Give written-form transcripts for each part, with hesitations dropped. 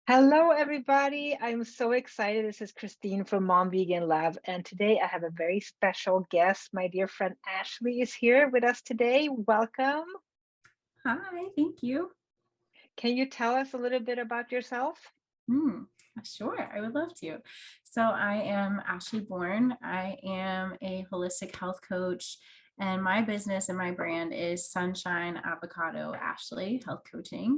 Hello, everybody. I'm so excited. This is Kristine from Mom Vegan Lab, and today I have a very special guest. My dear friend Ashlee is here with us today. Welcome. Hi, thank you. Can you tell us a little bit about yourself? Hmm, sure, I would love to. So I am Ashlee Born. I am a holistic health coach, and my business and my brand is Sunshine Avocado Ashley Health Coaching.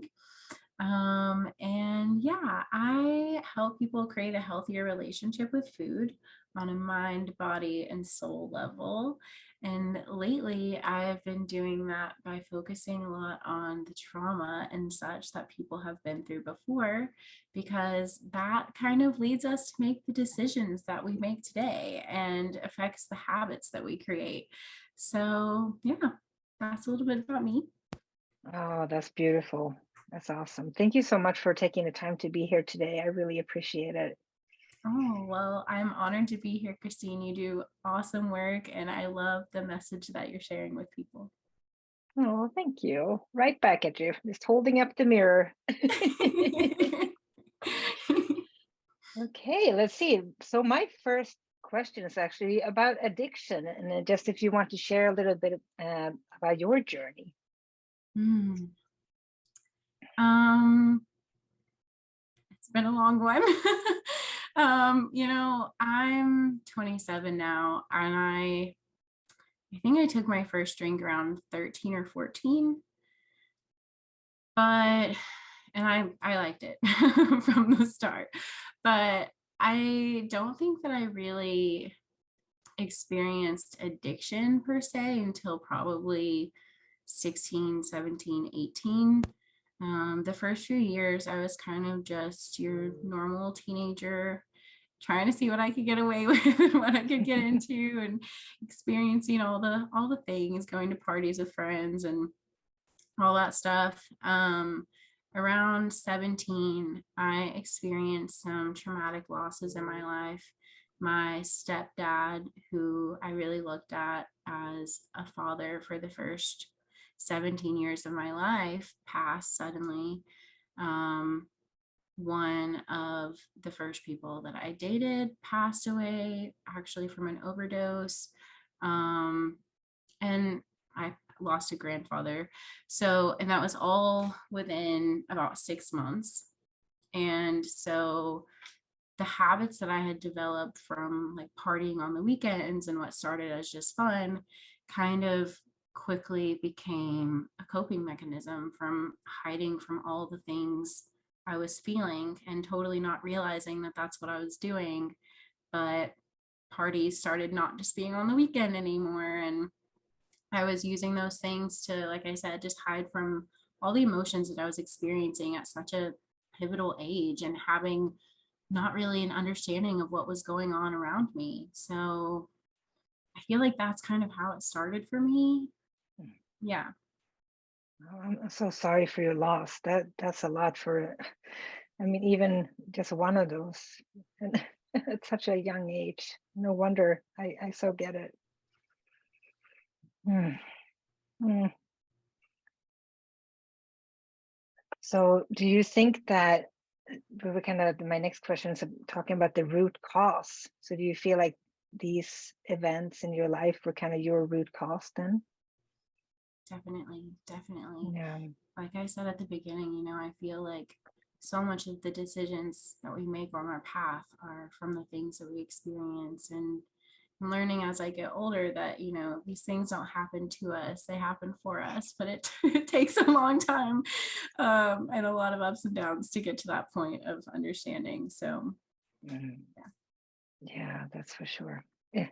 And yeah, I help people create a healthier relationship with food on a mind, body, and soul level. And lately, I've been doing that by focusing a lot on the trauma and such that people have been through before, because that kind of leads us to make the decisions that we make today and affects the habits that we create. So, yeah, that's a little bit about me. Oh, that's beautiful. That's awesome. Thank you so much for taking the time to be here today. I really appreciate it. Oh, well, I'm honored to be here, Kristine. You do awesome work, and I love the message that you're sharing with people. Oh, thank you. Right back at you, just holding up the mirror. Okay, let's see. So my first question is actually about addiction, and then just if you want to share a little bit about your journey. Hmm. Um, it's been a long one. I'm 27 now, and I think I took my first drink around 13 or 14, but and I liked it from the start. But I don't think that I really experienced addiction per se until probably 16, 17, 18. The first few years, I was kind of just your normal teenager, trying to see what I could get away with and what I could get into, and experiencing all the things, going to parties with friends and all that stuff. Around 17, I experienced some traumatic losses in my life. My stepdad, who I really looked at as a father for the first 17 years of my life, passed suddenly. Um, One of the first people that I dated passed away, actually from an overdose. Um, and I lost a grandfather. So, and that was all within about 6 months. And so the habits that I had developed from like partying on the weekends and what started as just fun kind of quickly became a coping mechanism, from hiding from all the things I was feeling and totally not realizing that that's what I was doing. But parties started not just being on the weekend anymore, and I was using those things to, like I said, just hide from all the emotions that I was experiencing at such a pivotal age, and having not really an understanding of what was going on around me. So I feel like that's kind of how it started for me. Yeah. Oh, I'm so sorry for your loss. That's a lot for, I mean, even just one of those, and at such a young age. No wonder. I so get it. Mm, mm. So, do you think that we were kind of my next question is talking about the root cause? So, do you feel like these events in your life were kind of your root cause then? Definitely, definitely. Yeah. Like I said at the beginning, I feel like so much of the decisions that we make on our path are from the things that we experience. And I'm learning as I get older that, these things don't happen to us, they happen for us, but it, it takes a long time, and a lot of ups and downs to get to that point of understanding. So, Mhm. yeah. Yeah, that's for sure. Yeah.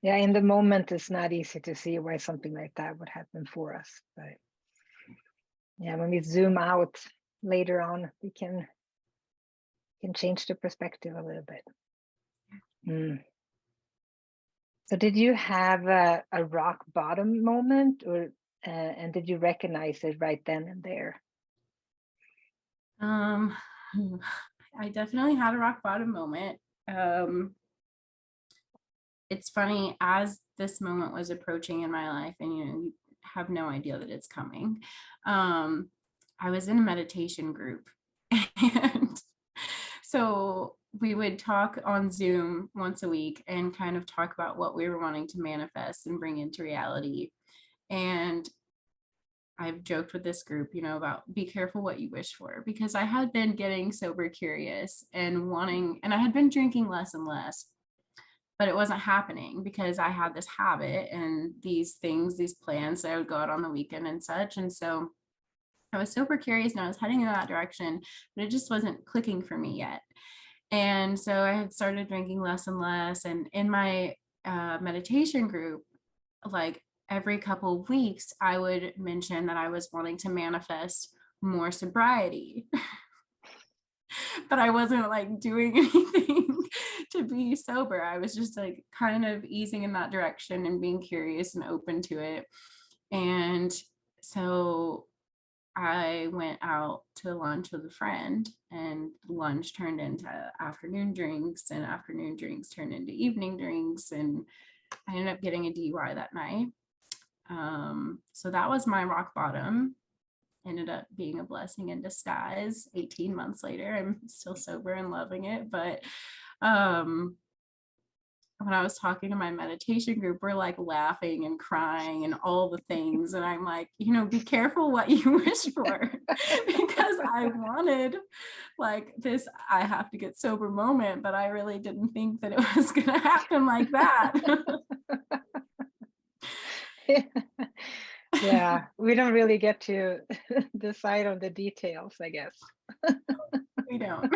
Yeah, in the moment, it's not easy to see why something like that would happen for us. But yeah, when we zoom out later on, we can change the perspective a little bit. Mm. So did you have a rock bottom moment, or and did you recognize it right then and there? Um, I definitely had a rock bottom moment. Um, it's funny, as this moment was approaching in my life, and you have no idea that it's coming. um I was in a meditation group, and So we would talk on Zoom once a week and kind of talk about what we were wanting to manifest and bring into reality. And I've joked with this group, about be careful what you wish for, because I had been getting sober curious and wanting, and I had been drinking less and less, but it wasn't happening because I had this habit and these things, these plans that I would go out on the weekend and such. And so I was super curious and I was heading in that direction, but it just wasn't clicking for me yet. And so I had started drinking less and less. And in my meditation group, like every couple of weeks, I would mention that I was wanting to manifest more sobriety, but I wasn't like doing anything to be sober. I was just like kind of easing in that direction and being curious and open to it. And so I went out to lunch with a friend, and lunch turned into afternoon drinks, and afternoon drinks turned into evening drinks. And I ended up getting a DUI that night. So that was my rock bottom. Ended up being a blessing in disguise. 18 months later, I'm still sober and loving it. But when I was talking to my meditation group, we're like laughing and crying and all the things. And I'm like, be careful what you wish for, because I wanted like this, I have to get sober moment, but I really didn't think that it was going to happen like that. Yeah, we don't really get to decide on the details, I guess. We don't.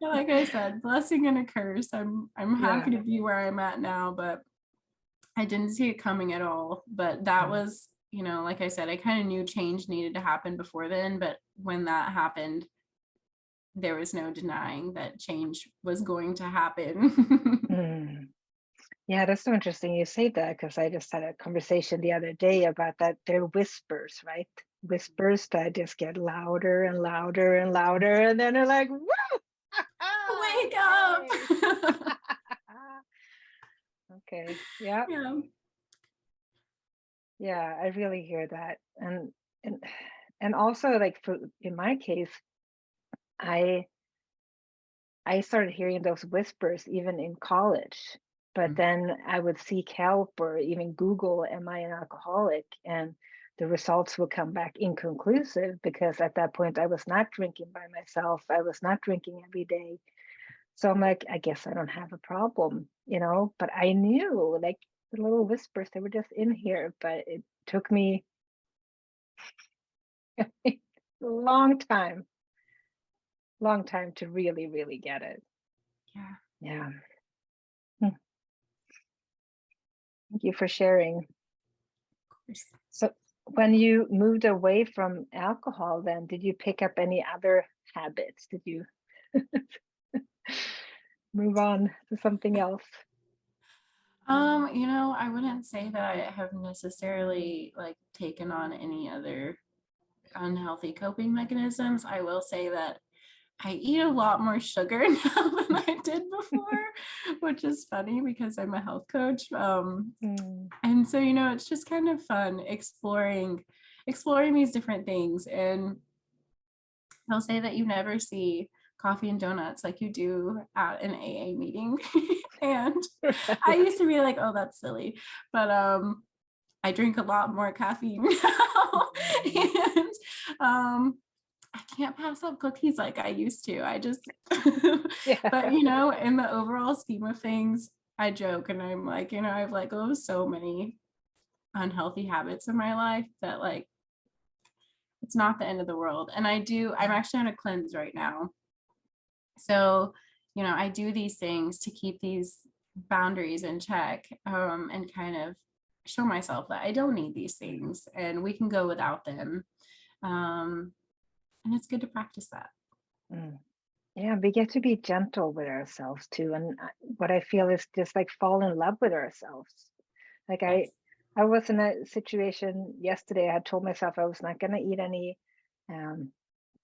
Like I said, blessing and a curse. I'm happy to be where I'm at now, but I didn't see it coming at all. But that was, like I said, I kind of knew change needed to happen before then, but when that happened, there was no denying that change was going to happen. Yeah, that's so interesting you say that, because I just had a conversation the other day about that. They're whispers, right? Whispers that just get louder and louder and louder, and then they're like, whoa, Wake up. Okay. Yeah. Yeah, I really hear that. And also, like, in my case, I started hearing those whispers even in college, but then I would seek help or even Google, am I an alcoholic? And the results would come back inconclusive, because at that point I was not drinking by myself. I was not drinking every day. So I'm like, I guess I don't have a problem, but I knew, like, the little whispers, they were just in here, but it took me a long time to really, really get it. Yeah. Yeah. Hmm. Thank you for sharing. Of course. So when you moved away from alcohol, then did you pick up any other habits? Did you move on to something else? I wouldn't say that I have necessarily like taken on any other unhealthy coping mechanisms. I will say that I eat a lot more sugar now than I did before, which is funny because I'm a health coach. And so, it's just kind of fun exploring these different things. And they'll say that you never see coffee and donuts like you do at an AA meeting. And I used to be like, oh, that's silly. But I drink a lot more caffeine now. And I can't pass up cookies like I used to. I just, Yeah. but in the overall scheme of things, I joke and I'm like, I've let go of so many unhealthy habits in my life that like, it's not the end of the world. And I'm actually on a cleanse right now. So, I do these things to keep these boundaries in check, and kind of show myself that I don't need these things and we can go without them. And it's good to practice that. Yeah, we get to be gentle with ourselves too. And what I feel is just like fall in love with ourselves. Like Yes. I was in a situation yesterday. I had told myself I was not going to eat any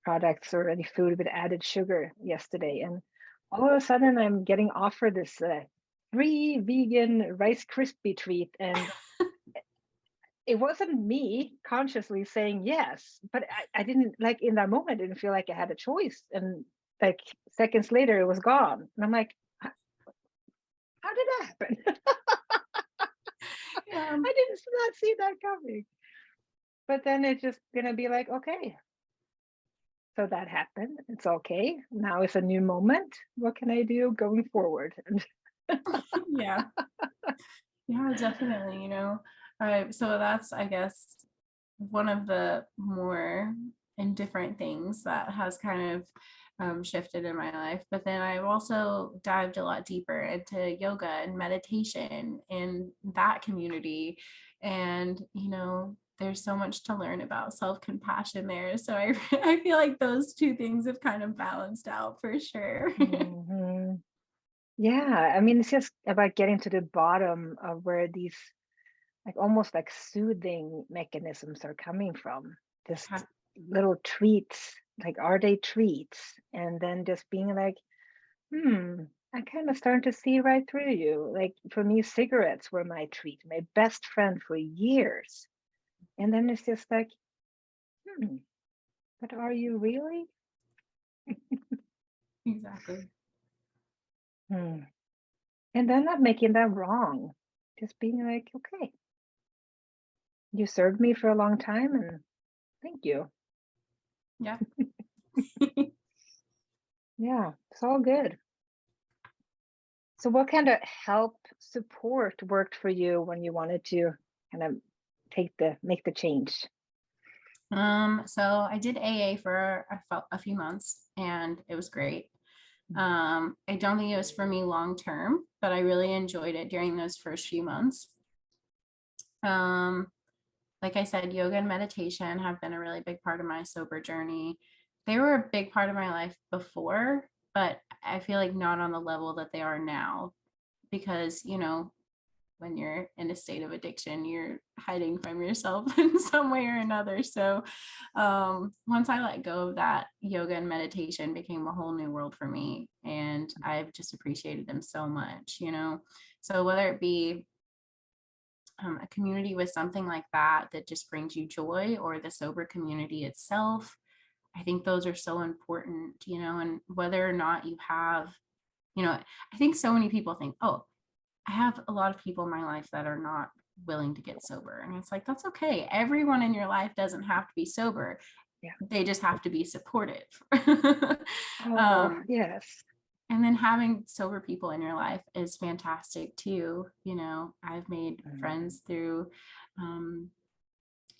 products or any food with added sugar yesterday. And all of a sudden I'm getting offered this free vegan Rice Krispie treat. And it wasn't me consciously saying yes, but I didn't, like, in that moment, I didn't feel like I had a choice. And like seconds later, it was gone. And I'm like, how did that happen? Yeah. I did not see that coming. But then it's just gonna be like, okay, so that happened. It's okay. Now it's a new moment. What can I do going forward? And Yeah. Yeah, definitely, so that's, I guess, one of the more indifferent things that has kind of shifted in my life. But then I've also dived a lot deeper into yoga and meditation and that community. And, there's so much to learn about self-compassion there. So I feel like those two things have kind of balanced out for sure. Mhm. Yeah, I mean, it's just about getting to the bottom of where these like almost like soothing mechanisms are coming from. Just little treats, like are they treats? And then just being like, I kind of starting to see right through you. Like for me, cigarettes were my treat, my best friend for years. And then it's just like, hmm, but are you really? Exactly. Hmm. And then not making that wrong. Just being like, okay, you served me for a long time and thank you. Yeah. Yeah, it's all good. So what kind of help support worked for you when you wanted to kind of make the change? So I did AA for a few months and it was great. I don't think it was for me long term, but I really enjoyed it during those first few months. Um, like I said, yoga and meditation have been a really big part of my sober journey. They were a big part of my life before, but I feel like not on the level that they are now because, when you're in a state of addiction, you're hiding from yourself in some way or another. So once I let go of that, yoga and meditation became a whole new world for me. And I've just appreciated them so much. So whether it be a community with something like that just brings you joy, or the sober community itself, I think those are so important, and whether or not you have, I think so many people think, oh, I have a lot of people in my life that are not willing to get sober. And it's like, that's okay. Everyone in your life doesn't have to be sober. Yeah. They just have to be supportive. Oh, um, yes. and then having sober people in your life is fantastic too. I've made Mm, friends through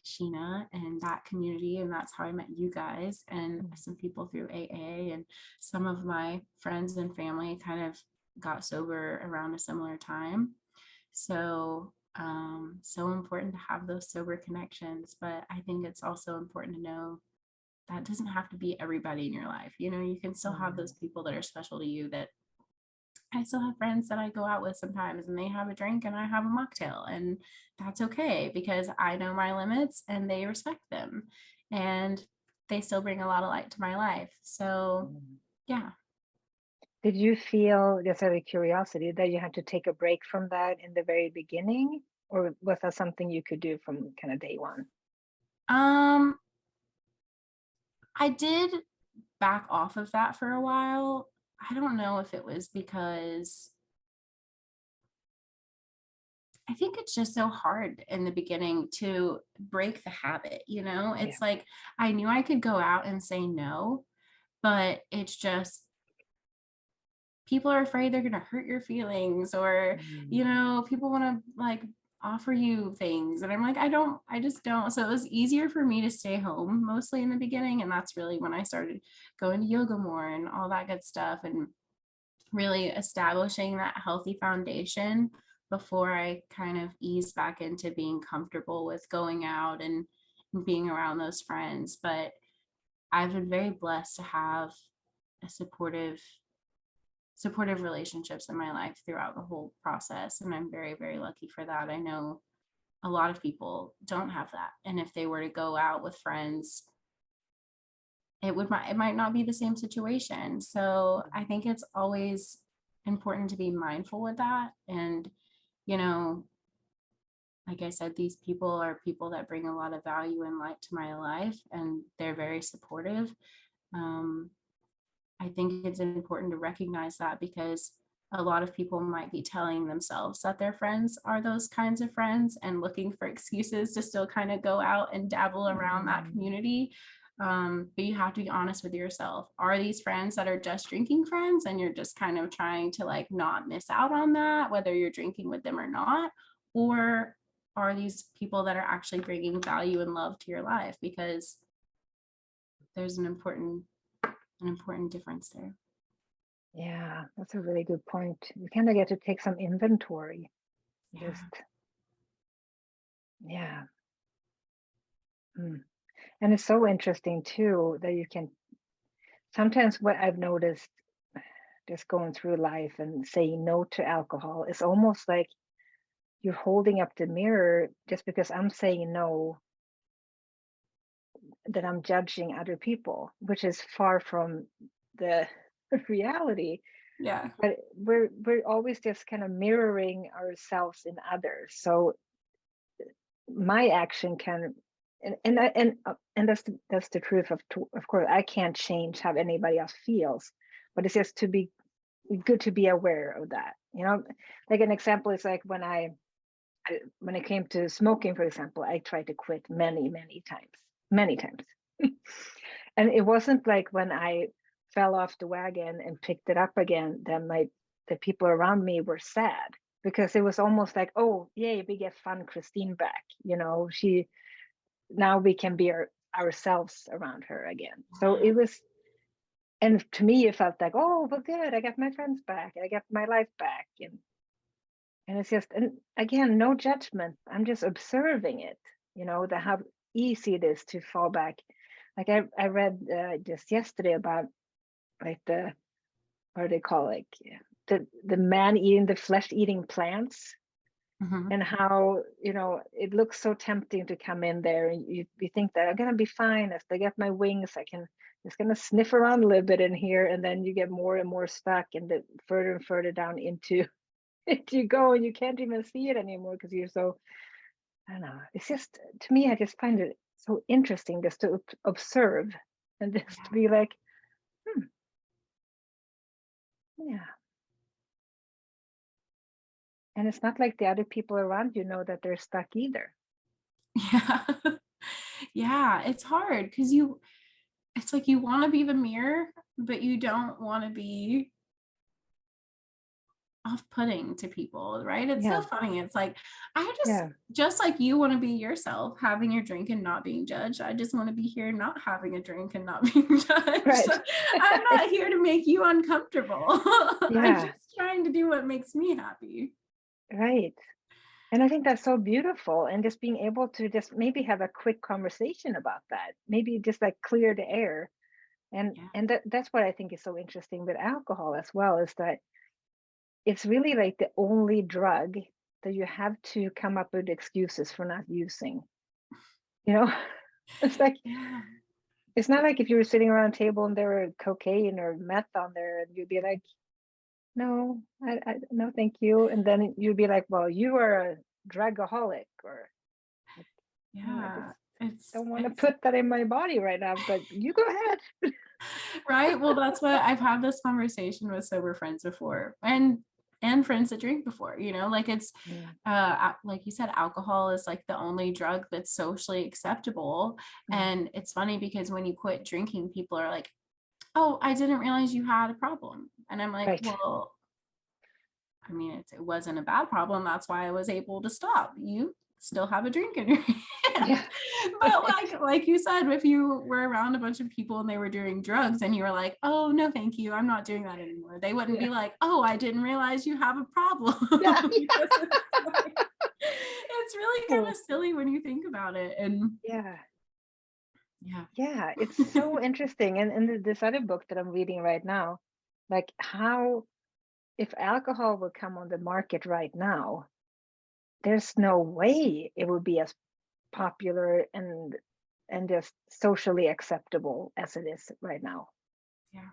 Sheena and that community, and that's how I met you guys, and mm, some people through AA, and some of my friends and family kind of got sober around a similar time. So so important to have those sober connections, but I think it's also important to know that doesn't have to be everybody in your life. You can still have mm, those people that are special to you. That I still have friends that I go out with sometimes and they have a drink and I have a mocktail, and that's okay because I know my limits and they respect them, and they still bring a lot of light to my life. So mm. yeah. Did you feel, just out of curiosity, that you had to take a break from that in the very beginning? Or was that something you could do from kind of day one? Um, I did back off of that for a while. I don't know if it was because I think it's just so hard in the beginning to break the habit. Yeah. It's like I knew I could go out and say no, but it's just people are afraid they're going to hurt your feelings, or Mm, people want to like offer you things, and I'm like, I just don't. So it was easier for me to stay home mostly in the beginning, and that's really when I started going to yoga more and all that good stuff, and really establishing that healthy foundation before I kind of ease back into being comfortable with going out and being around those friends. But I've been very blessed to have a supportive relationships in my life throughout the whole process, and I'm very, very lucky for that. I know a lot of people don't have that, and if they were to go out with friends, it might not be the same situation. So I think it's always important to be mindful with that. And you know like I said, these people are people that bring a lot of value and light to my life, and they're very supportive. um, I think it's important to recognize that, because a lot of people might be telling themselves that their friends are those kinds of friends and looking for excuses to still kind of go out and dabble around that Mm, community. But you have to be honest with yourself. Are these friends that are just drinking friends and you're just kind of trying to like not miss out on that, whether you're drinking with them or not? Or are these people that are actually bringing value and love to your life? Because there's an important difference there. yeah, that's a really good point. We kind of get to take some inventory. Yeah. Just, yeah. Mm. And it's so interesting too that you can sometimes what I've noticed just going through life and saying no to alcohol is almost like you're holding up the mirror just because I'm saying no, that I'm judging other people, which is far from the reality. Yeah. But we're always just kind of mirroring ourselves in others. So my action can and that's the truth of course I can't change how anybody else feels, but it's just to be good to be aware of that, like an example is like when it came to smoking, for example, I tried to quit many times. And it wasn't like when I fell off the wagon and picked it up again, then the people around me were sad, because it was almost like, oh yay, we get fun Kristine back, she now we can be ourselves around her again. So it was, and to me it felt like, oh well, good, I got my friends back, I got my life back. And it's just, and again, no judgment, I'm just observing it, the how easy it is to fall back. Like I read just yesterday about like what do they call, like the man eating the flesh eating plants, Mhm. and how it looks so tempting to come in there, and you think that I'm gonna be fine as I get my wings, I can just gonna sniff around a little bit in here, and then you get more and more stuck, and the further and further down into it you go, and you can't even see it anymore because you're so, I don't know, it's just, to me I just find it so interesting just to observe and just to Yeah. be like, hmm, yeah. And it's not like the other people around you know that they're stuck either. Yeah. Yeah, it's hard because it's like you want to be the mirror, but you don't want to be off-putting to people, right? It's so Yeah, funny. It's like I yeah, just like you want to be yourself, having your drink and not being judged. I just want to be here not having a drink and not being judged. right. I'm not here to make you uncomfortable. I'm Yeah, just trying to do what makes me happy. right. And I think that's so beautiful. And just being able to just maybe have a quick conversation about that, maybe just like clear the air. Yeah. And that's what I think is so interesting with alcohol as well, is that it's really like the only drug that you have to come up with excuses for not using. You know, it's like, Yeah. it's not like if you were sitting around a table and there were cocaine or meth on there, and you'd be like, no, no, thank you. And then you'd be like, well, you are a drugaholic, or like, no, I just Yeah. It's don't want to it's put that in my body right now, but you go ahead. right. Well, that's what I've had this conversation with sober friends before, and friends that drink before, like it's Mm, like you said, alcohol is like the only drug that's socially acceptable. mm, And it's funny because when you quit drinking, people are like, oh, I didn't realize you had a problem. And I'm like, right. well, I mean, it wasn't a bad problem. That's why I was able to stop. You still have a drink in your hand. Yeah. But like you said, if you were around a bunch of people and they were doing drugs and you were like, oh no, thank you, I'm not doing that anymore. They wouldn't Yeah. be like, oh, I didn't realize you have a problem. Yeah. Because it's really kind Yeah. of silly when you think about it. And Yeah. yeah. Yeah. It's so interesting. And in this other book that I'm reading right now, like how, if alcohol would come on the market right now, there's no way it would be as popular and just socially acceptable as it is right now. Yeah.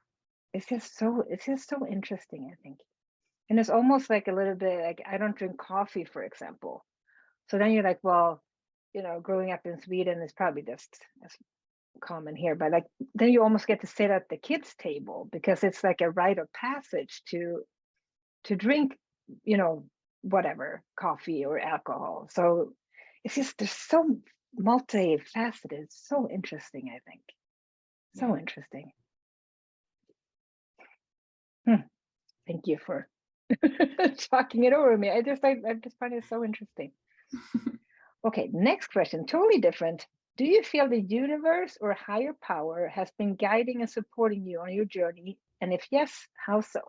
It's just so interesting, I think. And it's almost like a little bit like, I don't drink coffee, for example. So then you're like, well, growing up in Sweden is probably just as common here, but like then you almost get to sit at the kids' table because it's like a rite of passage to drink, you know, whatever, coffee or alcohol. So it's just there's so multifaceted, so interesting, I think. Yeah. So interesting. Thank you for talking it over me. I just find it so interesting. Okay, next question, totally different. Do you feel the universe or higher power has been guiding and supporting you on your journey? And if yes, how so?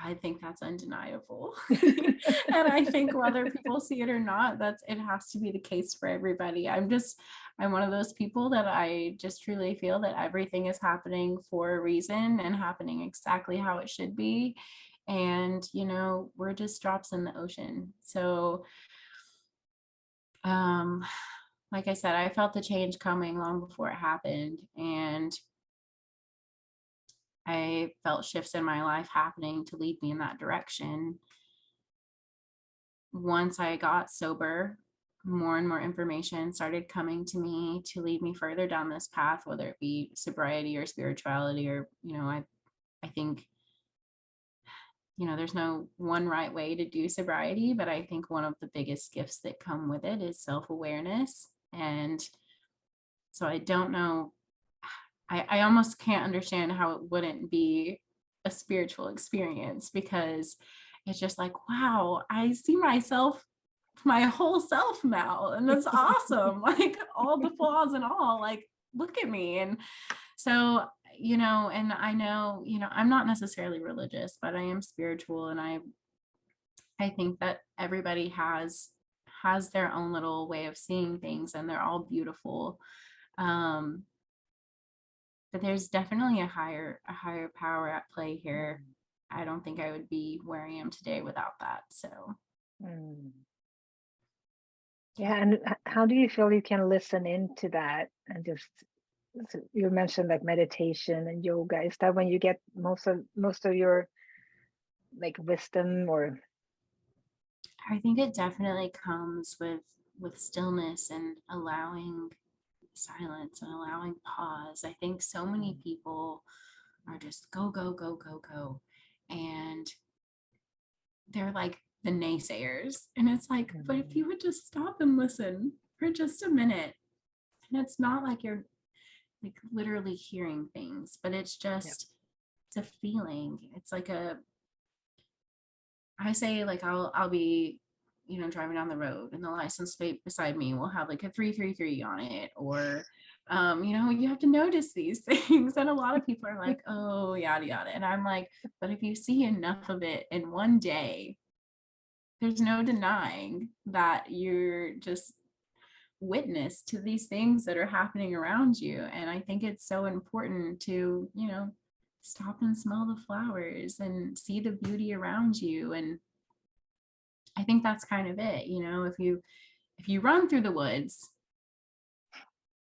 I think that's undeniable. And I think whether people see it or not, it has to be the case for everybody. I'm one of those people that I just truly feel that everything is happening for a reason and happening exactly how it should be. And, you know, we're just drops in the ocean. So, like I said, I felt the change coming long before it happened. And I felt shifts in my life happening to lead me in that direction. Once I got sober, more and more information started coming to me to lead me further down this path, whether it be sobriety or spirituality, or, you know, I think, you know, there's no one right way to do sobriety, but I think one of the biggest gifts that come with it is self-awareness. And so I don't know, I almost can't understand how it wouldn't be a spiritual experience, because it's just like, wow, I see myself, my whole self now. And that's awesome. Like all the flaws and all, like, look at me. And so, you know, and I know, you know, I'm not necessarily religious, but I am spiritual. And I think that everybody has their own little way of seeing things, and they're all beautiful. Um, but there's definitely a higher power at play here. I don't think I would be where I am today without that. So Mm. Yeah, and how do you feel you can listen into that and just you mentioned like meditation and yoga. Is that when you get most of your like wisdom or I think it definitely comes with stillness and allowing silence and allowing pause. I think so many people are just go, go, go, go, go. And they're like the naysayers. And it's like, but if you would just stop and listen for just a minute, and it's not like you're like literally hearing things, but it's just, it's a feeling. It's like I say, like, I'll be, you know, driving down the road and the license plate beside me will have like a 333 on it, or you know, you have to notice these things. And a lot of people are like, oh, yada yada. And I'm like, but if you see enough of it in one day, there's no denying that you're just witness to these things that are happening around you. And I think it's so important to, you know, stop and smell the flowers and see the beauty around you. And I think that's kind of it. You know, if you run through the woods,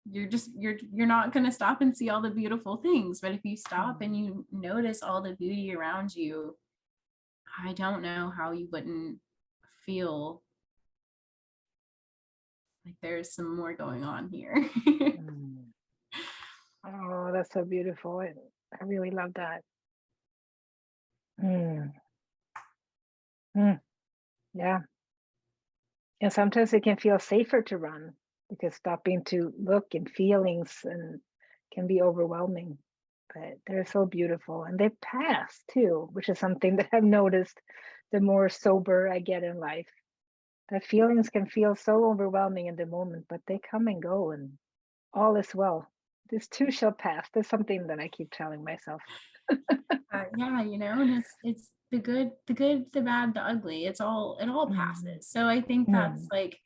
you're not going to stop and see all the beautiful things. But if you stop and you notice all the beauty around you, I don't know how you wouldn't feel like there's some more going on here. Oh, that's so beautiful. I really love that. Mm. Mm. Yeah. And sometimes it can feel safer to run because stopping to look and feelings and can be overwhelming. But they're so beautiful and they pass too, which is something that I've noticed the more sober I get in life. That feelings can feel so overwhelming in the moment, but they come and go and all is well. This too shall pass. There's something that I keep telling myself. Yeah, you know, and it's the good, the bad, the ugly. It all Mm. passes. So I think that's Mm. like,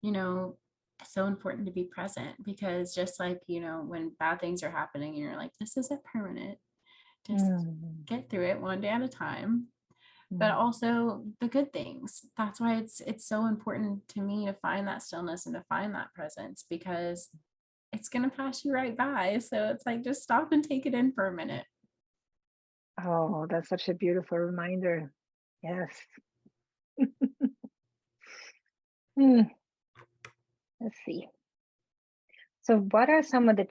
you know, so important to be present, because just like, you know, when bad things are happening and you're like, this isn't permanent, just Mm. get through it one day at a time. But Mm. also the good things. That's why it's so important to me to find that stillness and to find that presence, because it's going to pass you right by. So it's like, just stop and take it in for a minute. Oh, that's such a beautiful reminder. Yes. Mm. Let's see. So what are some of the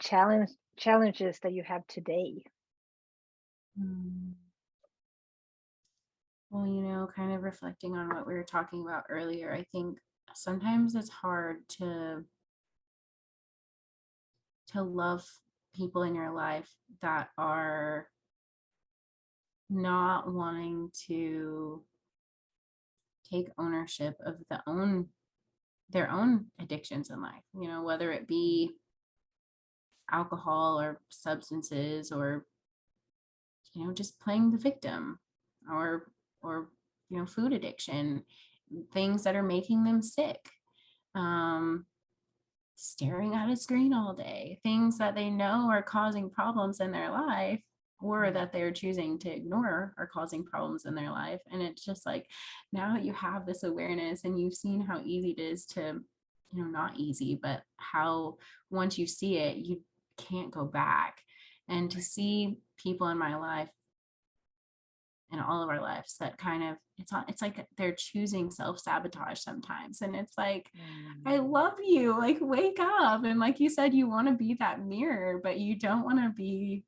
challenges that you have today? Mm. Well, kind of reflecting on what we were talking about earlier, I think sometimes it's hard to love people in your life that are not wanting to take ownership of their own addictions in life, whether it be alcohol or substances, or just playing the victim, or food addiction, things that are making them sick, um staring at a screen all day, things that they know are causing problems in their life, or that they're choosing to ignore are causing problems in their life. And it's just like, now that you have this awareness and you've seen how easy it is to, not easy, but how once you see it, you can't go back. And to see people in my life, in all of our lives, that kind of, it's like they're choosing self-sabotage sometimes. And it's like, I love you, like, wake up. And like you said, you want to be that mirror, but you don't want to be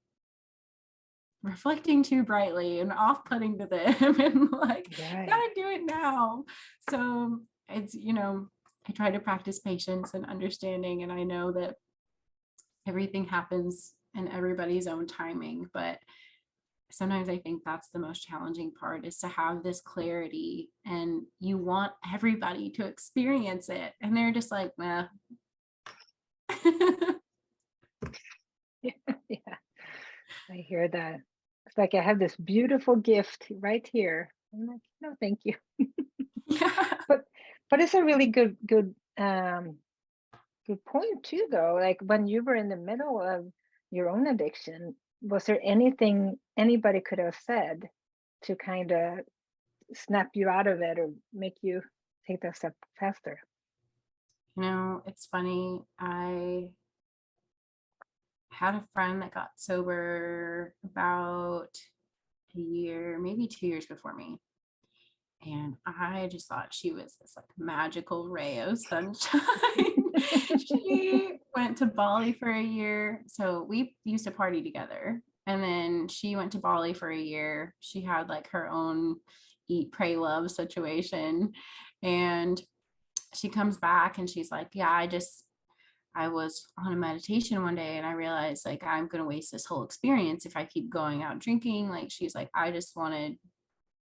reflecting too brightly and off-putting to them and like, Right. gotta do it now. So it's, I try to practice patience and understanding, and I know that everything happens in everybody's own timing, but sometimes I think that's the most challenging part, is to have this clarity, and you want everybody to experience it, and they're just like, meh. Yeah, I hear that. It's like I have this beautiful gift right here. I'm like, no, thank you. Yeah. But it's a really good point too, though. Like when you were in the middle of your own addiction, was there anything anybody could have said to kind of snap you out of it or make you take that step faster? It's funny. I had a friend that got sober about a year, maybe 2 years before me. And I just thought she was this like magical ray of sunshine. She went to Bali for a year. So we used to party together. And then she went to Bali for a year. She had like her own eat, pray, love situation. And she comes back and she's like, yeah, I was on a meditation one day and I realized like I'm going to waste this whole experience if I keep going out drinking. Like, she's like, I just wanted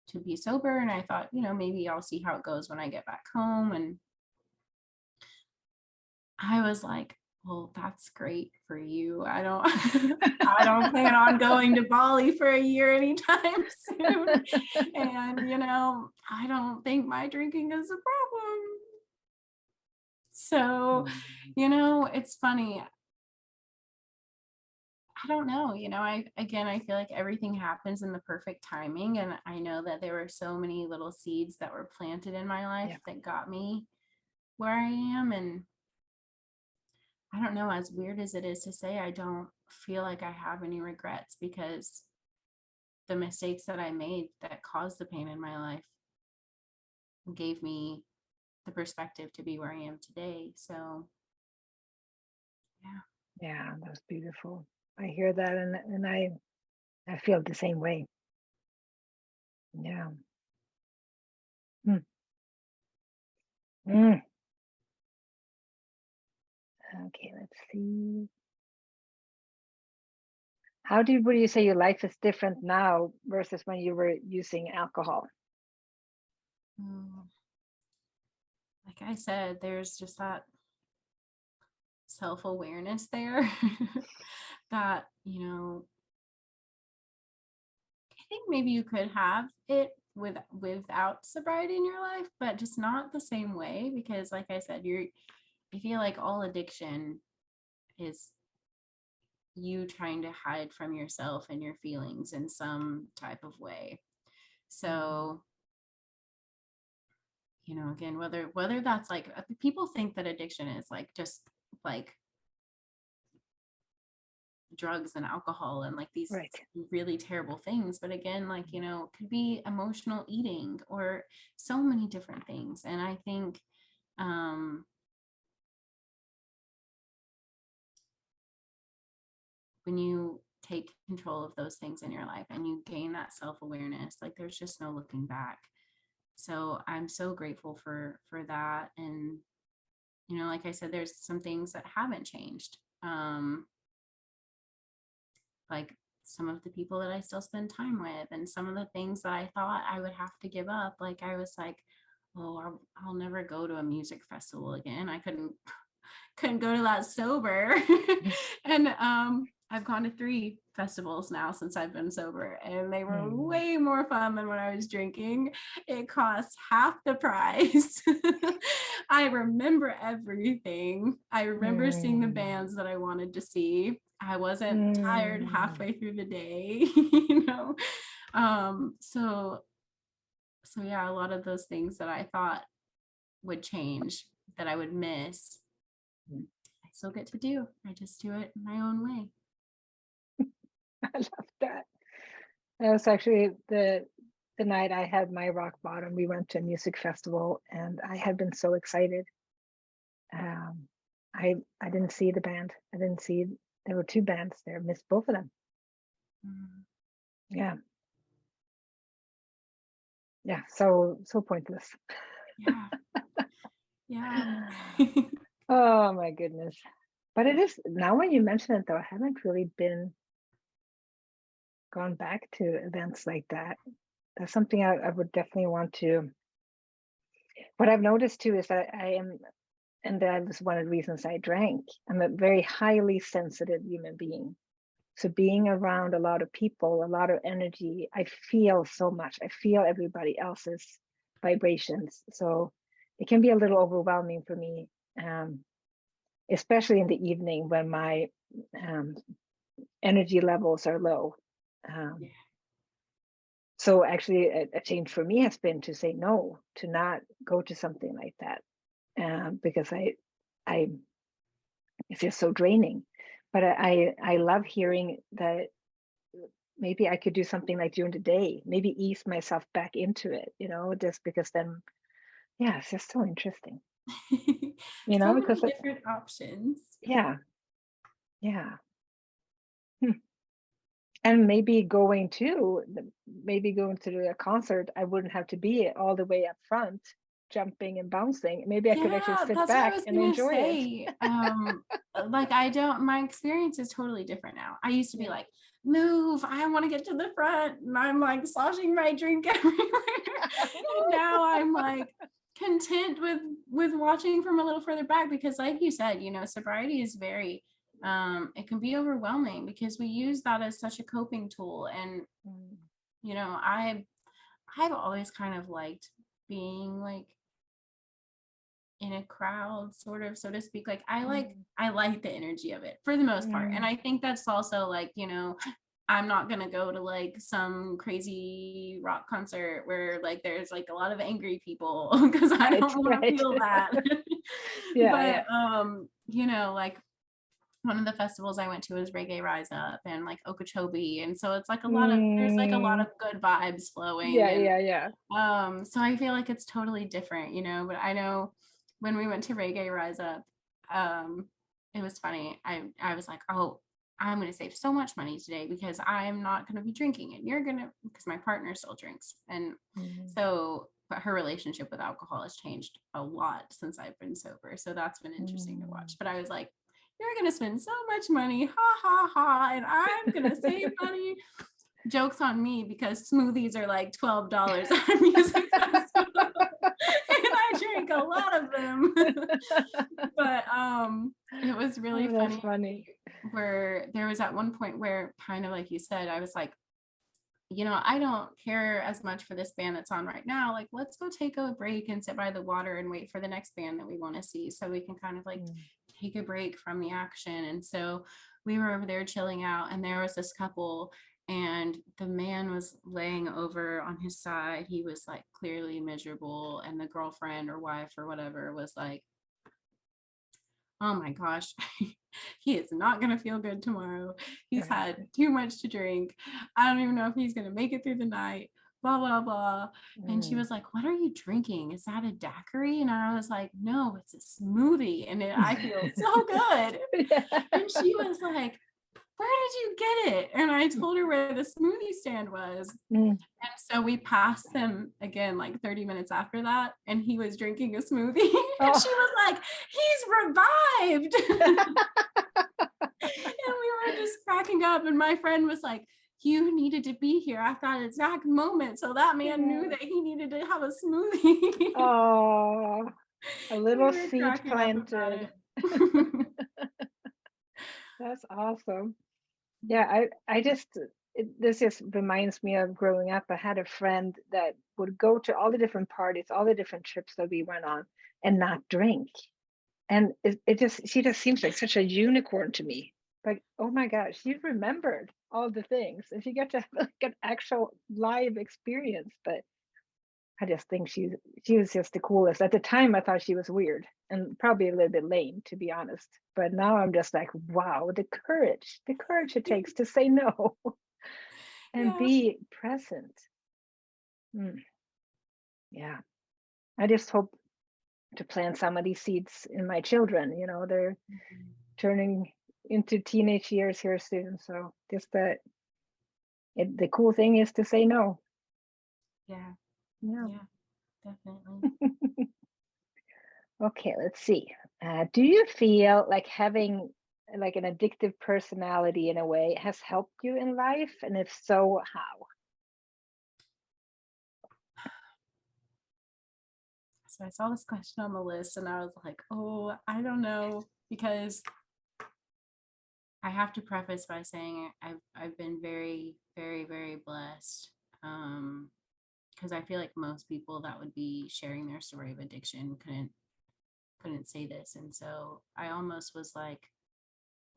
to be sober, and I thought, maybe I'll see how it goes when I get back home. And I was like, well, that's great for you. I don't I don't plan on going to Bali for a year anytime soon. And I don't think my drinking is a problem. So, it's funny. I don't know, I feel like everything happens in the perfect timing. And I know that there were so many little seeds that were planted in my life Yeah. that got me where I am. And I don't know, as weird as it is to say, I don't feel like I have any regrets, because the mistakes that I made that caused the pain in my life gave me the perspective to be where I am today. So, yeah. Yeah, that's beautiful. I hear that, and I feel the same way. Yeah. Hmm. Mm. Okay, let's see. Would you say your life is different now versus when you were using alcohol? Mm, like I said, there's just that self-awareness there that, I think maybe you could have it without sobriety in your life, but just not the same way, because like I said, I feel like all addiction is you trying to hide from yourself and your feelings in some type of way. So, again, whether that's like, people think that addiction is like just like drugs and alcohol and like these Right. really terrible things, but again, like, it could be emotional eating or so many different things. And I think, um when you take control of those things in your life and you gain that self-awareness, like there's just no looking back. So I'm so grateful for that. And like I said, there's some things that haven't changed. Like some of the people that I still spend time with, and some of the things that I thought I would have to give up. Like I was like, oh, I'll never go to a music festival again. I couldn't go to that sober. And I've gone to 3 festivals now since I've been sober, and they were way more fun than when I was drinking. It costs half the price. I remember everything. I remember seeing the bands that I wanted to see. I wasn't tired halfway through the day, so yeah, a lot of those things that I thought would change, that I would miss, I still get to do. I just do it my own way. I love that. That was actually the night I had my rock bottom. We went to a music festival, and I had been so excited. I didn't see the band. I didn't see. There were 2 bands there. Missed both of them. Yeah. Yeah. So pointless. Yeah. Oh my goodness. But it is now, when you mention it though, I haven't really gone back to events like that. That's something I would definitely want to. What I've noticed too is that I am, and that was one of the reasons I drank, I'm a very highly sensitive human being. So being around a lot of people, a lot of energy, I feel so much. I feel everybody else's vibrations. So it can be a little overwhelming for me, especially in the evening when my energy levels are low. So actually a change for me has been to say no, to not go to something like that, because it's just so draining. But I love hearing that maybe I could do something like during the day, maybe ease myself back into it, just because then, yeah, it's just so interesting, So because many different options. yeah. And maybe going to a concert, I wouldn't have to be all the way up front, jumping and bouncing. Maybe I could actually sit That's back what I was and gonna enjoy it. say. Like my experience is totally different now. I used to be like, move, I want to get to the front, and I'm like sloshing my drink everywhere. And now I'm like content with watching from a little further back, because like you said, sobriety is very it can be overwhelming, because we use that as such a coping tool. And I've always kind of liked being like in a crowd, sort of, so to speak. Like I like the energy of it for the most part. And I think that's also like, I'm not gonna go to like some crazy rock concert where like there's like a lot of angry people, because I don't want to feel that. But like one of the festivals I went to was Reggae Rise Up and like Okeechobee, and so it's like there's like a lot of good vibes flowing. So I feel like it's totally different, but I know when we went to Reggae Rise Up, it was funny. I was like, oh, I'm going to save so much money today because I'm not going to be drinking, and you're going to, because my partner still drinks. And so, but her relationship with alcohol has changed a lot since I've been sober. So that's been interesting to watch. But I was like, you're going to spend so much money, ha, ha, ha, and I'm going to save money. Joke's on me, because smoothies are like $12 at a music festival. And I drink a lot of them. But it was really funny where there was at one point where, kind of like you said, I was like, I don't care as much for this band that's on right now. Like, let's go take a break and sit by the water and wait for the next band that we want to see, so we can kind of like take a break from the action. And so we were over there chilling out, and there was this couple, and the man was laying over on his side. He was like clearly miserable, and the girlfriend or wife or whatever was like, oh my gosh, he is not going to feel good tomorrow. He's had too much to drink. I don't even know if he's going to make it through the night, blah, blah, blah. And she was like, what are you drinking? Is that a daiquiri? And I was like, no, it's a smoothie. And I feel so good. And she was like, where did you get it? And I told her where the smoothie stand was. Mm. And so we passed them again like 30 minutes after that, and he was drinking a smoothie. And she was like, he's revived. And we were just cracking up. And my friend was like, you needed to be here at that exact moment. So that man knew that he needed to have a smoothie. Oh, a little We were seed cracking up about planted. it. That's awesome. Yeah, this just reminds me of growing up. I had a friend that would go to all the different parties, all the different trips that we went on, and not drink. And she just seems like such a unicorn to me. Like, oh my gosh, she remembered all the things, and she got to have like an actual live experience. But I just think she was just the coolest. At the time, I thought she was weird and probably a little bit lame, to be honest. But now I'm just like, wow, the courage it takes to say no and Yeah. be present. Yeah, I just hope to plant some of these seeds in my children. They're turning into teenage years here soon. So just the cool thing is to say no. Yeah. Yeah. Yeah, definitely. Okay, let's see. Do you feel like having like an addictive personality in a way has helped you in life? And if so, how? So I saw this question on the list and I was like, oh, I don't know, because I have to preface by saying I've been very, very, very blessed. Because I feel like most people that would be sharing their story of addiction couldn't say this. And so I almost was like,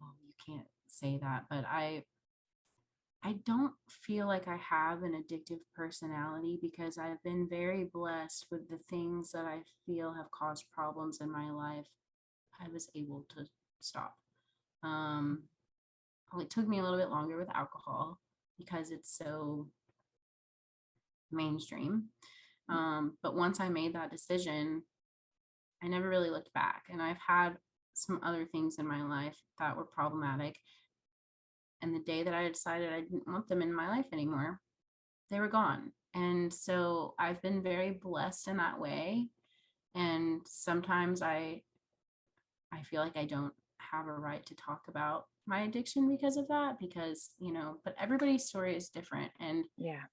well, you can't say that, but I don't feel like I have an addictive personality because I've been very blessed with the things that I feel have caused problems in my life. I was able to stop. Um, it took me a little bit longer with alcohol because it's so mainstream. But once I made that decision, I never really looked back. And I've had some other things in my life that were problematic. And the day that I decided I didn't want them in my life anymore, they were gone. And so I've been very blessed in that way. And sometimes I feel like I don't have a right to talk about my addiction because of that, because, but everybody's story is different. And Yeah.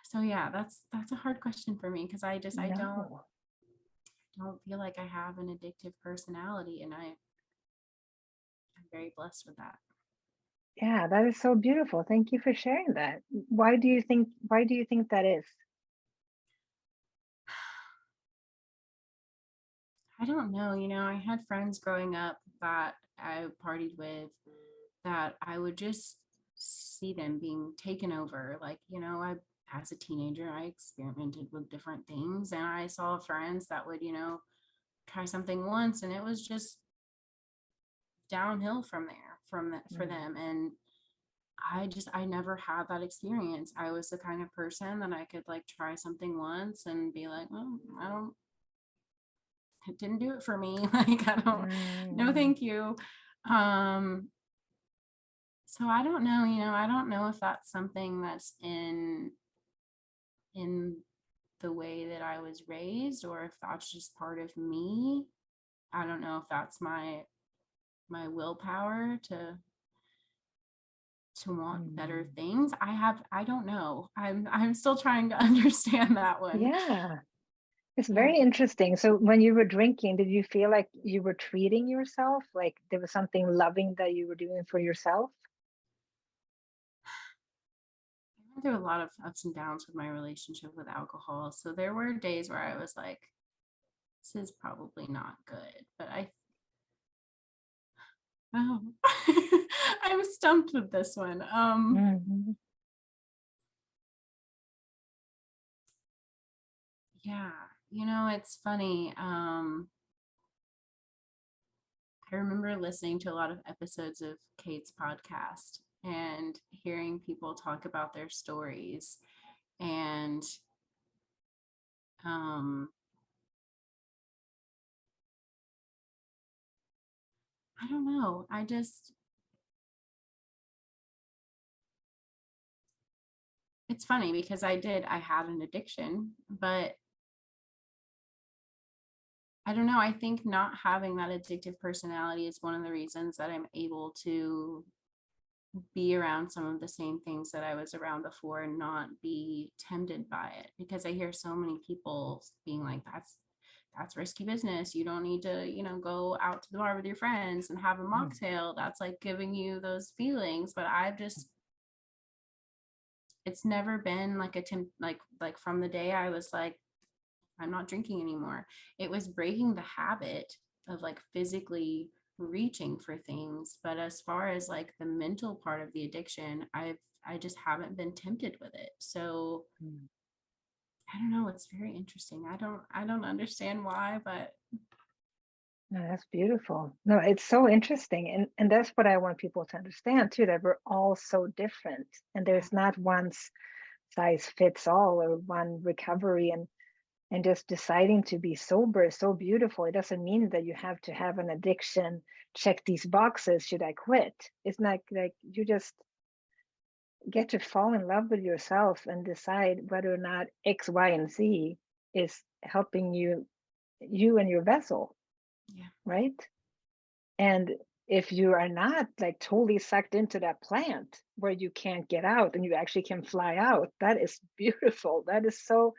so yeah, that's a hard question for me because I No. don't feel like I have an addictive personality, and I'm very blessed with that. Yeah, that is so beautiful. Thank you for sharing that. Why do you think that is? I don't know, I had friends growing up that I partied with that I would just see them being taken over. Like, as a teenager, I experimented with different things, and I saw friends that would, try something once and it was just downhill from there for them. And I never had that experience. I was the kind of person that I could like try something once and be like, oh, it didn't do it for me. Like, I don't, no, Mm. thank you. Um, so I don't know, I don't know if that's something that's in the way that I was raised, or if that's just part of me. I don't know if that's my willpower to want better things. I don't know. I'm still trying to understand that one. Yeah. It's Yeah. very interesting. So when you were drinking, did you feel like you were treating yourself? Like there was something loving that you were doing for yourself? I went through a lot of ups and downs with my relationship with alcohol. So there were days where I was like, this is probably not good. But oh, I'm stumped with this one. Mhm. Yeah, it's funny. I remember listening to a lot of episodes of Kate's podcast and hearing people talk about their stories. And um, I don't know. It's funny because I had an addiction, but I don't know. I think not having that addictive personality is one of the reasons that I'm able to be around some of the same things that I was around before and not be tempted by it, because I hear so many people being like, that's risky business. You don't need to, go out to the bar with your friends and have a mocktail. That's like giving you those feelings. But it's never been like a like from the day I was like, I'm not drinking anymore. It was breaking the habit of like physically reaching for things. But as far as like the mental part of the addiction, I just haven't been tempted with it. So I don't know. It's very interesting. I don't understand why, but No, that's beautiful. No, it's so interesting. And that's what I want people to understand too, that we're all so different. And there's not one size fits all or one recovery. And just deciding to be sober is so beautiful. It doesn't mean that you have to have an addiction, check these boxes, should I quit? It's not like you just get to fall in love with yourself and decide whether or not X, Y, and Z is helping you and your vessel, yeah. right? And if you are not like totally sucked into that plant where you can't get out and you actually can fly out, that is beautiful. That is so.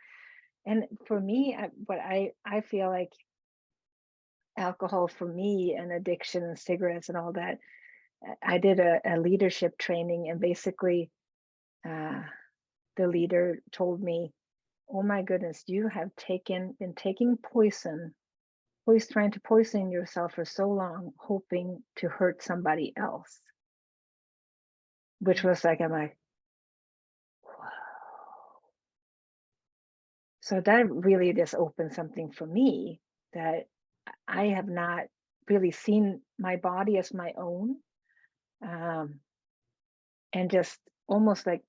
And for me, I feel like alcohol for me and addiction and cigarettes and all that, I did a leadership training, and basically the leader told me, oh my goodness, you have been taking poison, always trying to poison yourself for so long, hoping to hurt somebody else. Which was like, I'm like, whoa. So that really just opened something for me, that I have not really seen my body as my own, and just almost like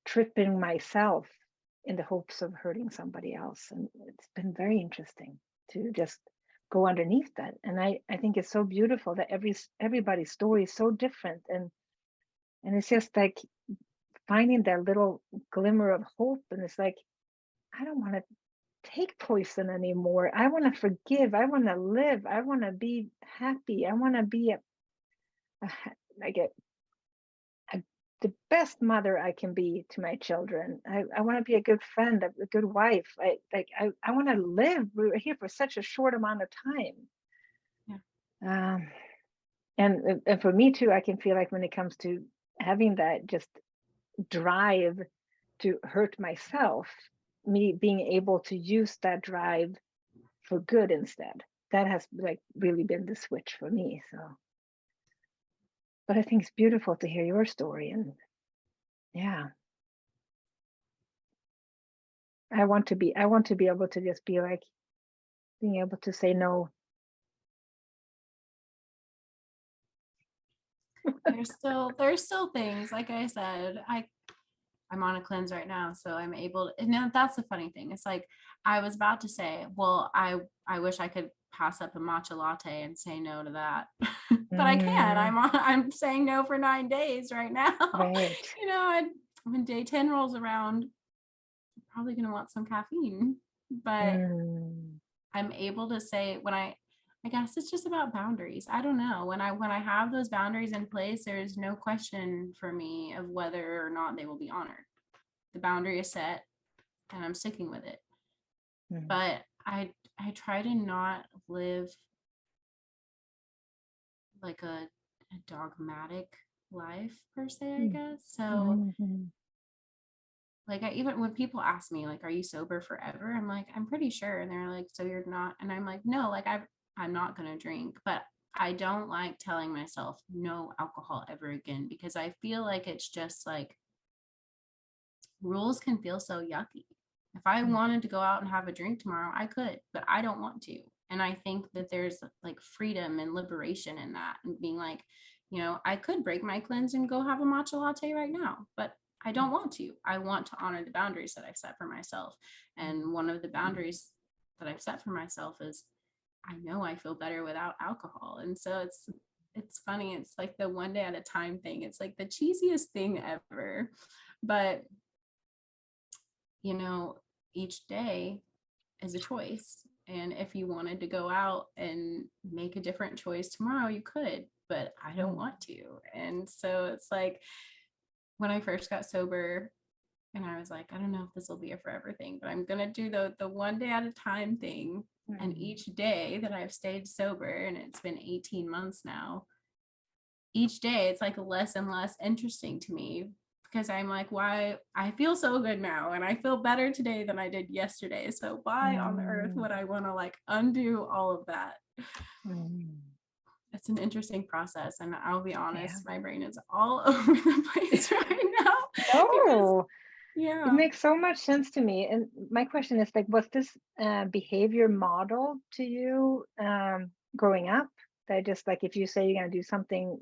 tripping myself in the hopes of hurting somebody else. And it's been very interesting to just go underneath that. And I think it's so beautiful that everybody's story is so different. And it's just like finding that little glimmer of hope. And it's like, I don't want to take poison anymore. I want to forgive. I want to live. I want to be happy. I want to be like the best mother I can be to my children. I want to be a good friend, a good wife. I want to live. We're here for such a short amount of time. Yeah. And for me too, I can feel like when it comes to having that just drive to hurt myself, me being able to use that drive for good instead, that has like really been the switch for me. So, but I think it's beautiful to hear your story. And yeah, I want to be able to just be like being able to say no. There's still things, like I said, I'm on a cleanse right now, so I'm able to, and that's the funny thing. It's like I was about to say, well, I wish I could pass up a matcha latte and say no to that. But I can't. I'm saying no for 9 days right now. Right. When day 10 rolls around, I'm probably gonna want some caffeine. But I'm able to say, I guess it's just about boundaries. I don't know. When I have those boundaries in place, there is no question for me of whether or not they will be honored. The boundary is set and I'm sticking with it. But I try to not live like a dogmatic life per se, I guess. So like even when people ask me like, are you sober forever? I'm like, I'm pretty sure. And they're like, so you're not? And I'm like, no, like I'm not gonna drink. But I don't like telling myself no alcohol ever again, because I feel like it's just like rules can feel so yucky. If I wanted to go out and have a drink tomorrow, I could, but I don't want to. And I think that there's like freedom and liberation in that, and being like, I could break my cleanse and go have a matcha latte right now, but I don't want to. I want to honor the boundaries that I've set for myself. And one of the boundaries that I've set for myself is I know I feel better without alcohol. And so it's funny. It's like the one day at a time thing. It's like the cheesiest thing ever. But, you know, each day is a choice. And if you wanted to go out and make a different choice tomorrow, you could, but I don't want to. And so it's like when I first got sober, and I was like, I don't know if this will be a forever thing, but I'm going to do the one day at a time thing. And each day that I've stayed sober, and it's been 18 months now, each day it's like less and less interesting to me, because I'm like, why? I feel so good now, and I feel better today than I did yesterday. So why on earth would I want to like undo all of that? It's an interesting process, and I'll be honest, my brain is all over the place right now. No, Yeah. it makes so much sense to me. And my question is like, was this behavior model to you growing up? That just like if you say you're gonna do something,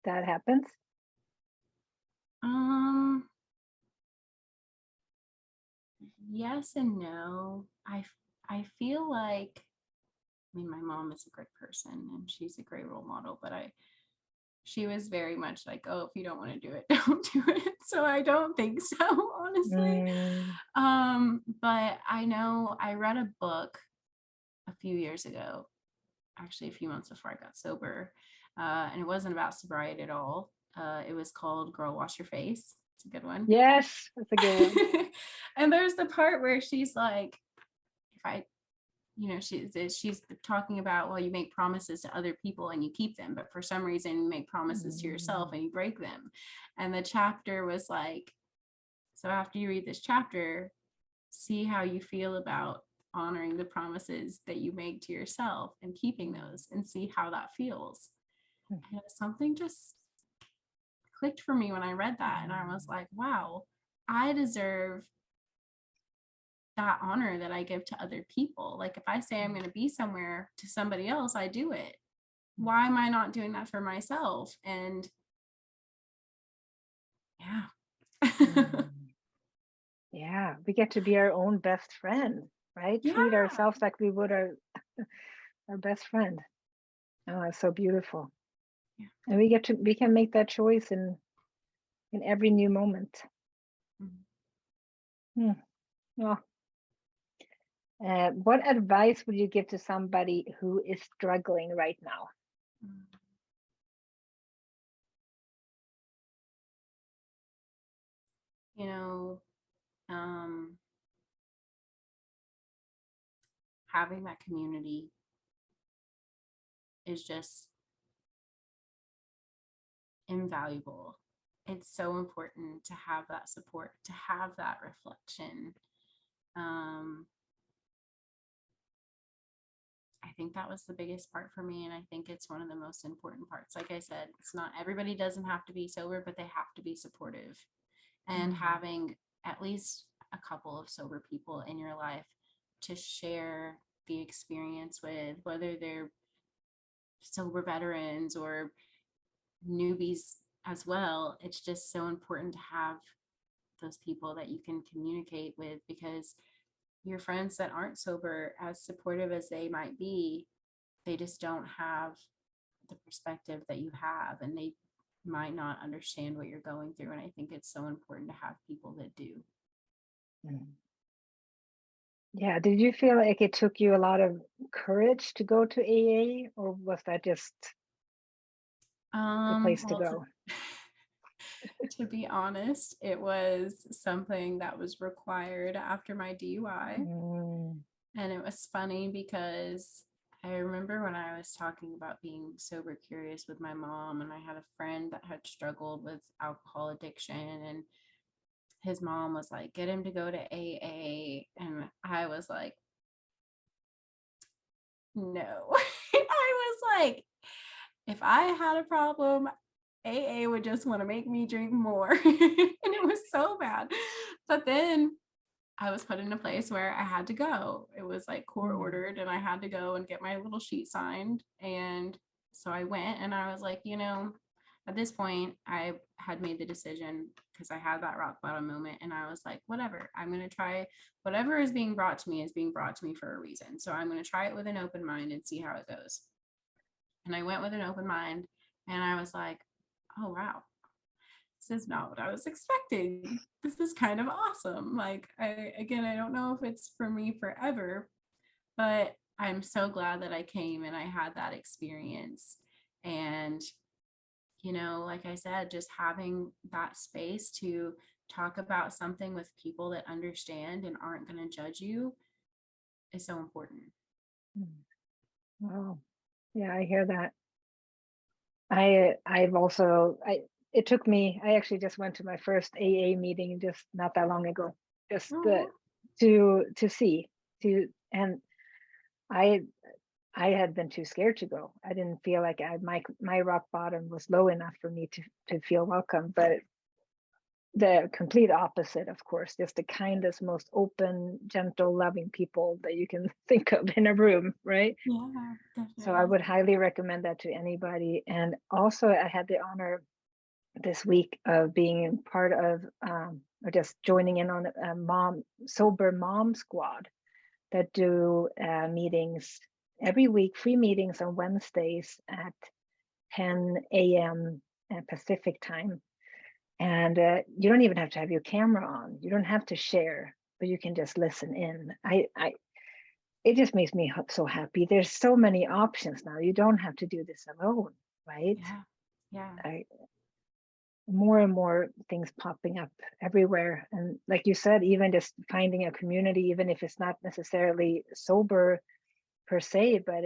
that happens? Yes and no. I feel like, I mean, my mom is a great person and she's a great role model, but she was very much like, oh, if you don't want to do it, don't do it. So I don't think so, honestly. But I know I read a book a few years ago, actually a few months before I got sober, and it wasn't about sobriety at all. It was called Girl Wash Your Face. It's a good one. Yes, that's a good one. And there's the part where she's like, if I, she's talking about, well, you make promises to other people and you keep them, but for some reason you make promises to yourself and you break them. And the chapter was like, so after you read this chapter, see how you feel about honoring the promises that you make to yourself and keeping those, and see how that feels. And something just clicked for me when I read that, and I was like, wow, I deserve that honor that I give to other people. Like if I say I'm going to be somewhere to somebody else, I do it. Why am I not doing that for myself? And yeah. Yeah, we get to be our own best friend, right? Yeah. Treat ourselves like we would our best friend. Oh, it's so beautiful. Yeah. And we can make that choice in every new moment. Well, what advice would you give to somebody who is struggling right now? You know, having that community is just invaluable. It's so important to have that support, to have that reflection. I think that was the biggest part for me, and I think it's one of the most important parts. Like I said, it's not everybody doesn't have to be sober, but they have to be supportive. And having at least a couple of sober people in your life to share the experience with, whether they're sober veterans or newbies as well. It's just so important to have those people that you can communicate with, because your friends that aren't sober, as supportive as they might be, they just don't have the perspective that you have, and they might not understand what you're going through. And I think it's so important to have people that do. Yeah, did you feel like it took you a lot of courage to go to AA, or was that just the place to go? To be honest, it was something that was required after my DUI. And it was funny because I remember when I was talking about being sober curious with my mom, and I had a friend that had struggled with alcohol addiction, and his mom was like, get him to go to AA. And I was like, no. I was like, if I had a problem, AA would just want to make me drink more. And it was so bad. But then I was put in a place where I had to go. It was like court ordered, and I had to go and get my little sheet signed. And so I went, and I was like, at this point, I had made the decision, because I had that rock bottom moment, and I was like, whatever, I'm going to try whatever is being brought to me for a reason. So I'm going to try it with an open mind and see how it goes. And I went with an open mind, And I was like, oh, wow, this is not what I was expecting. This is kind of awesome. Like, I don't know if it's for me forever, but I'm so glad that I came and I had that experience. And, like I said, just having that space to talk about something with people that understand and aren't going to judge you is so important. Wow. Yeah, I hear that. I've also it took me, I actually just went to my first AA meeting just not that long ago, just Oh, to see, and I I had been too scared to go. I didn't feel like my rock bottom was low enough for me to feel welcome, but the complete opposite, of course, just the kindest, most open, gentle, loving people that you can think of in a room, right? yeah, So I definitely. would highly recommend that to anybody. And also, I had the honor this week of being part of, or just joining in on a sober mom squad that do meetings every week, free meetings on Wednesdays at 10 a.m. Pacific time. And you don't even have to have your camera on. You don't have to share, but you can just listen in. It just makes me so happy. There's so many options now. You don't have to do this alone, right? Yeah, yeah. I, more and more things popping up everywhere. And like you said, even just finding a community, even if it's not necessarily sober per se, but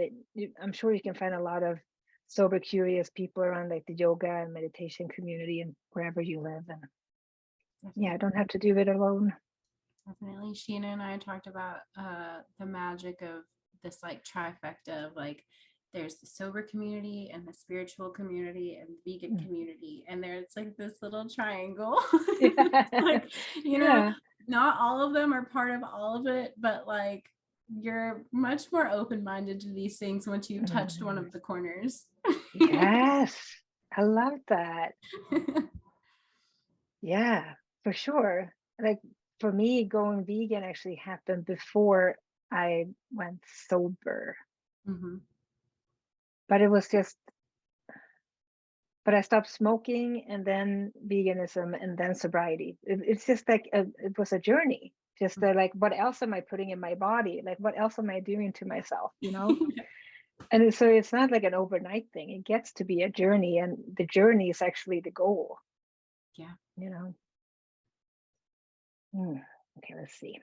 I'm sure you can find a lot of sober curious people around like the yoga and meditation community and wherever you live. And yeah, I don't Definitely. have to do it alone. Definitely. Sheena and I talked about the magic of this like trifecta of like there's the sober community and the spiritual community and vegan Mm. community. And there's like this little triangle. It's Yeah. like, Yeah. not all of them are part of all of it, but like you're much more open-minded to these things once you've touched one Mm. of the corners. Yes. I love that. Yeah, for sure. Like for me, going vegan actually happened before I went sober. Hmm. But it was just, but I stopped smoking and then veganism and then sobriety. It's just like it was a journey. Just like, what else am I putting in my body? Like, what else am I doing to myself? And so it's not like an overnight thing. It gets to be a journey, and the journey is actually the goal. Yeah. You know. Hmm. Okay, let's see.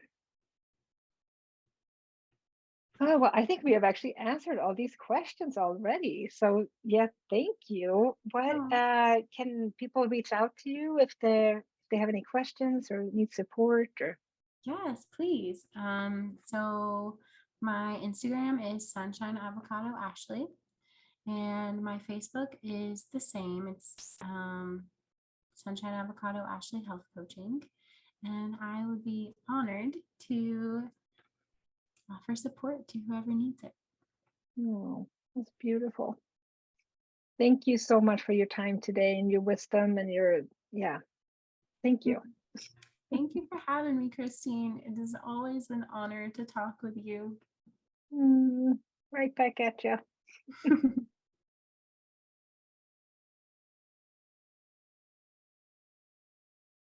Oh, well, I think we have actually answered all these questions already. So yeah, thank you. What Oh. can people reach out to you if they have any questions or need support or Yes, please. So my Instagram is Sunshine Avocado Ashley, and my Facebook is the same. It's Sunshine Avocado Ashley Health Coaching, and I would be honored to offer support to whoever needs it. oh, that's beautiful. Thank you so much for your time today and your wisdom and your yeah, thank you. Thank you for having me, Kristine. It is always an honor to talk with you. Mm, right back at you.